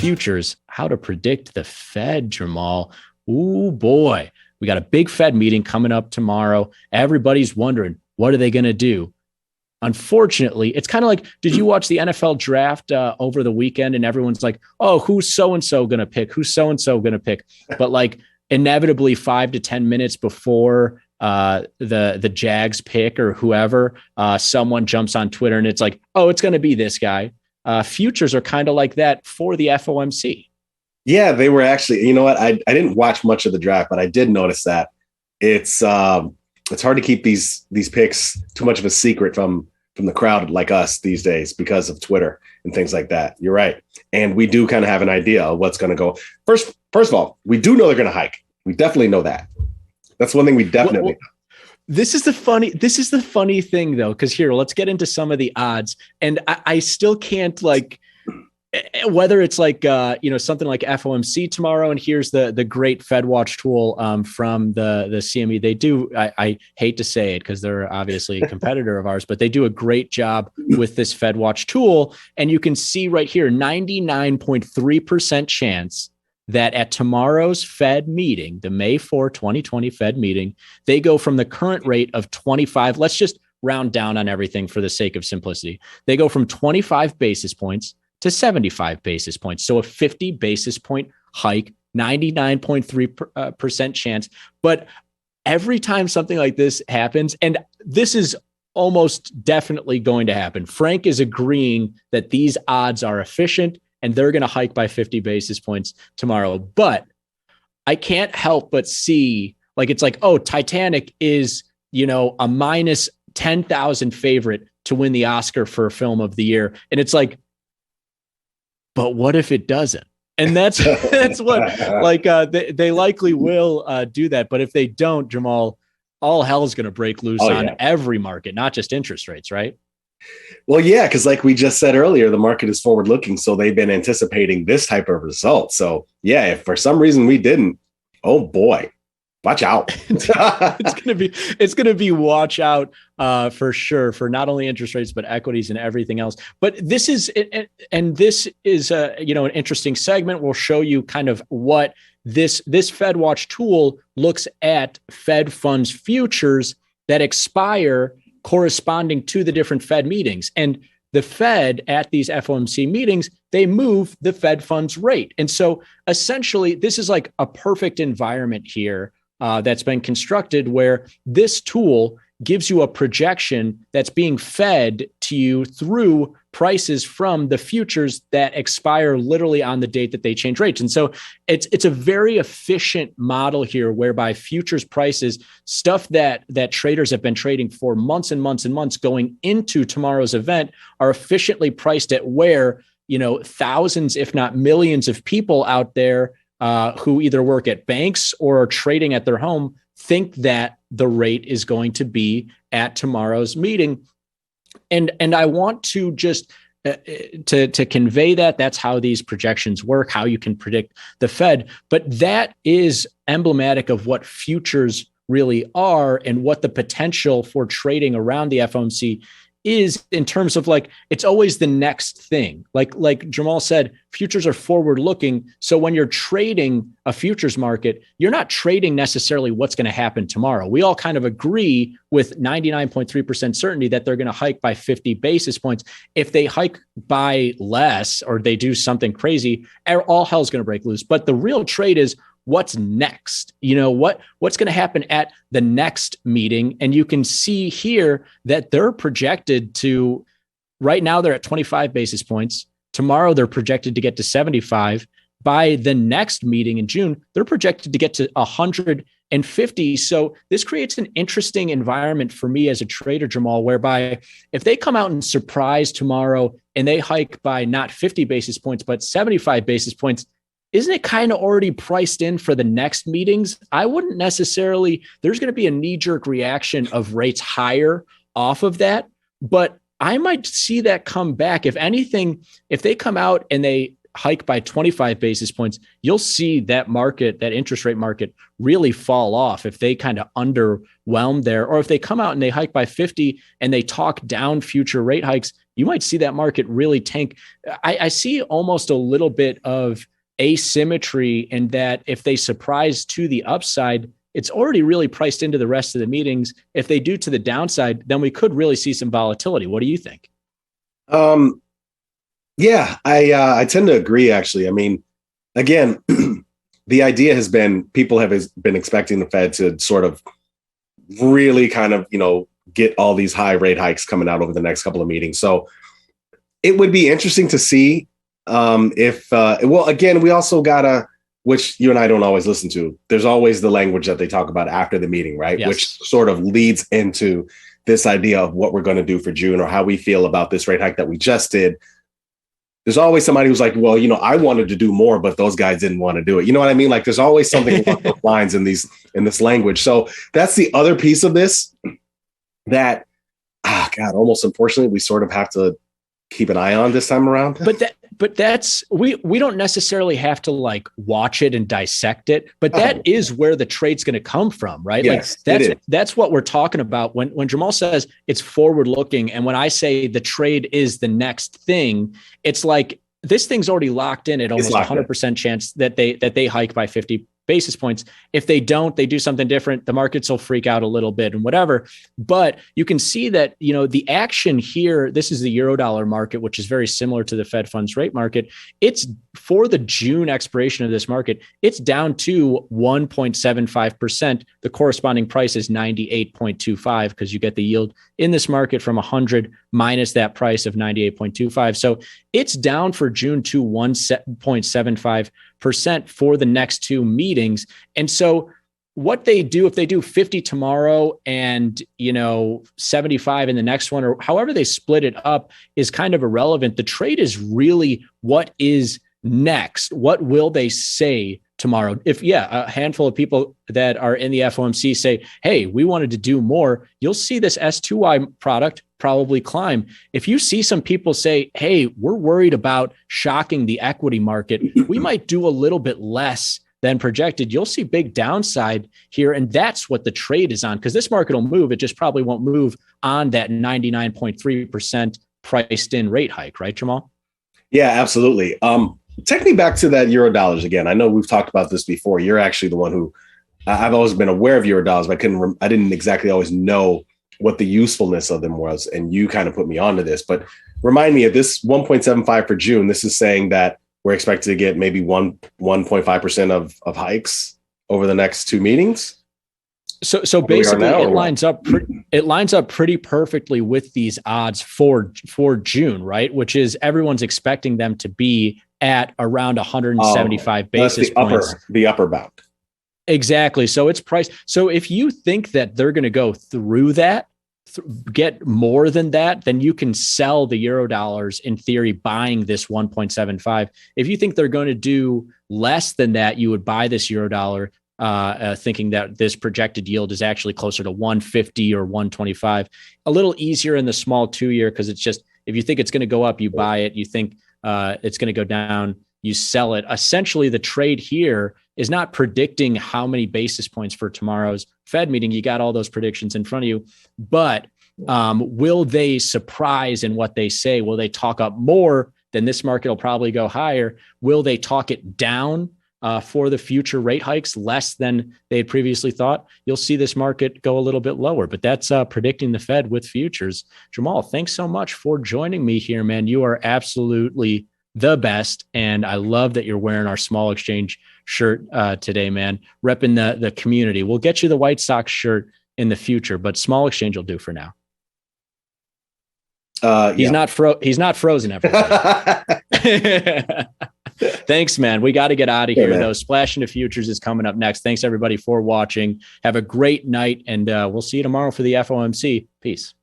futures, how to predict the Fed, Jermal. Ooh, boy. We got a big Fed meeting coming up tomorrow. Everybody's wondering, what are they going to do? Unfortunately, it's kind of like, did you watch the NFL draft over the weekend? And everyone's like, oh, who's so-and-so going to pick? Who's so-and-so going to pick? But like inevitably 5 to 10 minutes before the Jags pick or whoever, someone jumps on Twitter and it's like, oh, it's going to be this guy. Futures are kind of like that for the FOMC. Yeah, they were actually, you know what? I didn't watch much of the draft, but I did notice that it's hard to keep these picks too much of a secret from the crowd like us these days because of Twitter and things like that. You're right. And we do kind of have an idea of what's going to go. First of all, we do know they're going to hike. We definitely know that. That's one thing we definitely know. This is the funny thing though, because here, let's get into some of the odds. And I still can't whether it's something like FOMC tomorrow, and here's the great Fed Watch tool from the CME. They do, I hate to say it because they're obviously a competitor of ours, but they do a great job with this Fed Watch tool. And you can see right here, 99.3% chance that at tomorrow's Fed meeting, the May 4, 2020 Fed meeting, they go from the current rate of 25. Let's just round down on everything for the sake of simplicity. They go from 25 basis points to 75 basis points. So a 50 basis point hike, 99.3% chance. But every time something like this happens, and this is almost definitely going to happen, Frank is agreeing that these odds are efficient and they're going to hike by 50 basis points tomorrow. But I can't help but see, it's like, oh, Titanic is, a minus 10,000 favorite to win the Oscar for film of the year. And it's like, but what if it doesn't? And that's what they likely will do that. But if they don't, Jermal, all hell is going to break loose on every market, not just interest rates, right? Well, yeah, because like we just said earlier, the market is forward looking. So they've been anticipating this type of result. So yeah, if for some reason we didn't, oh boy, watch out. it's gonna be watch out for sure for not only interest rates but equities and everything else. But this is an interesting segment. We'll show you kind of what this Fed Watch tool looks at Fed funds futures that expire corresponding to the different Fed meetings. And the Fed at these FOMC meetings, they move the Fed funds rate. And so essentially this is like a perfect environment here that's been constructed where this tool gives you a projection that's being fed to you through prices from the futures that expire literally on the date that they change rates. And so it's a very efficient model here whereby futures prices, stuff that traders have been trading for months and months and months going into tomorrow's event, are efficiently priced at where, thousands, if not millions of people out there who either work at banks or are trading at their home think that the rate is going to be at tomorrow's meeting. And I want to just to convey that's how these projections work, how you can predict the Fed. But that is emblematic of what futures really are and what the potential for trading around the FOMC is in terms of it's always the next thing. Like Jermal said, futures are forward looking. So when you're trading a futures market, you're not trading necessarily what's going to happen tomorrow. We all kind of agree with 99.3% certainty that they're going to hike by 50 basis points. If they hike by less or they do something crazy, all hell's going to break loose. But the real trade is what's next, what's going to happen at the next meeting. And you can see here that they're projected to, right now they're at 25 basis points. Tomorrow they're projected to get to 75. By the next meeting in June, they're projected to get to 150. So this creates an interesting environment for me as a trader, Jermal, whereby if they come out and surprise tomorrow and they hike by not 50 basis points, but 75 basis points, isn't it kind of already priced in for the next meetings? I wouldn't necessarily, there's going to be a knee-jerk reaction of rates higher off of that, but I might see that come back. If anything, if they come out and they hike by 25 basis points, you'll see that market, that interest rate market, really fall off if they kind of underwhelm there, or if they come out and they hike by 50 and they talk down future rate hikes, you might see that market really tank. I see almost a little bit of asymmetry in that if they surprise to the upside, it's already really priced into the rest of the meetings. If they do to the downside, then we could really see some volatility. What do you think? Yeah, I tend to agree, actually. I mean, again, the idea has been, people have been expecting the Fed to sort of really kind of, get all these high rate hikes coming out over the next couple of meetings. So it would be interesting to see again, we also gotta, which you and I don't always listen to, there's always the language that they talk about after the meeting, right? Yes. Which sort of leads into this idea of what we're going to do for June, or how we feel about this rate hike that we just did. There's always somebody who's like, well, I wanted to do more, but those guys didn't want to do it. You know what I mean? Like, there's always something along those lines in this language. So that's the other piece of this that, God, almost unfortunately, we sort of have to keep an eye on this time around. But that's, we don't necessarily have to like watch it and dissect it, but that is where the trade's going to come from, right? Yes, like that's what we're talking about when Jermal says it's forward looking. And when I say the trade is the next thing, it's like this thing's already locked in at almost 100% chance that they hike by 50 basis points. If they don't, they do something different, the markets will freak out a little bit and whatever. But you can see that, the action here, this is the Eurodollar market, which is very similar to the Fed funds rate market. It's for the June expiration of this market, it's down to 1.75%. The corresponding price is 98.25 because you get the yield in this market from 100 minus that price of 98.25. So it's down for June to 1.75% for the next two meetings. And so what they do, if they do 50 tomorrow and, 75 in the next one, or however they split it up, is kind of irrelevant. The trade is really what is next. What will they say tomorrow? If, a handful of people that are in the FOMC say, hey, we wanted to do more, you'll see this S2Y product probably climb. If you see some people say, hey, we're worried about shocking the equity market, we might do a little bit less than projected, you'll see big downside here. And that's what the trade is on, because this market will move. It just probably won't move on that 99.3% priced in rate hike, right, Jermal? Yeah, absolutely. Take me back to that Eurodollars again. I know we've talked about this before. You're actually the one who, I've always been aware of Eurodollars, but I didn't exactly always know what the usefulness of them was. And you kind of put me onto this, but remind me of this 1.75 for June. This is saying that we're expected to get maybe 1.5% of hikes over the next two meetings. So basically it lines up pretty perfectly with these odds for June, right? Which is everyone's expecting them to be at around 175 basis points. The upper bound. Exactly. So it's priced. So if you think that they're going to go through that, get more than that, then you can sell the Eurodollars in theory, buying this 1.75. If you think they're going to do less than that, you would buy this Eurodollar, thinking that this projected yield is actually closer to 150 or 125. A little easier in the small 2-year, because it's just, if you think it's going to go up, you buy it. You think it's going to go down, you sell it. Essentially, the trade here is not predicting how many basis points for tomorrow's Fed meeting. You got all those predictions in front of you, but will they surprise in what they say? Will they talk up more? Then this market will probably go higher. Will they talk it down for the future rate hikes less than they had previously thought? You'll see this market go a little bit lower, but that's predicting the Fed with futures. Jermal, thanks so much for joining me here, man. You are absolutely the best. And I love that you're wearing our Small Exchange shirt today, man. Repping the community. We'll get you the White Sox shirt in the future, but Small Exchange will do for now. He's not frozen, everybody. Thanks, man. We got to get out of here, though. Splash into Futures is coming up next. Thanks, everybody, for watching. Have a great night, and we'll see you tomorrow for the FOMC. Peace.